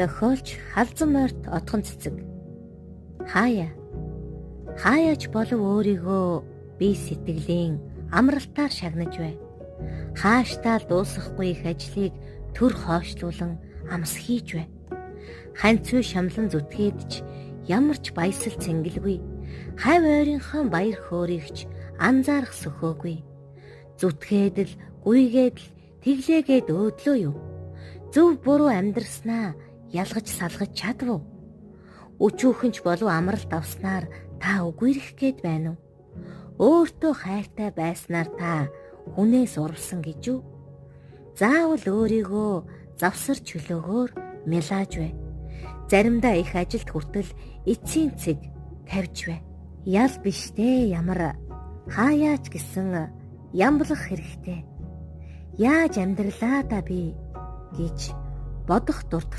Зохиолч Халзан морьт отхон цэцэг. Хаяач болов өөрийгөө бие сэтгэлийн амралтаар шагнаж бай. Хааштай дуусахгүй их ажлыг төр хойшлуулан амс хийж бай. Ханцгүй шамлан зүтгээд ч ямар ч баясал цэнгэлгүй. Хав ойрынхон баяр хөөрийгч анзаарах сөхөөгүй. Зүтгээд л гүйгээд л тэглээгээд өөдлөө юу? Зөв буруу амьдрснаа ялгаж салгаж чадв уу? Өчүүхэнч болов амралт авснаар та үгүйрэх гээд байна уу? Өөртөө хайртай байснаар та хүнээс урвсан гэж үү? Заавал өөрийгөө завсар чөлөөгөөр мялааж бай. Заримдаа их ажилд хүртэл эцсийн цэг тавьж бай. Ял биштэй ямар хаяач гэсэн ямблах хэрэгтэй. Яаж амьдралаа да би гэж бодох дурдах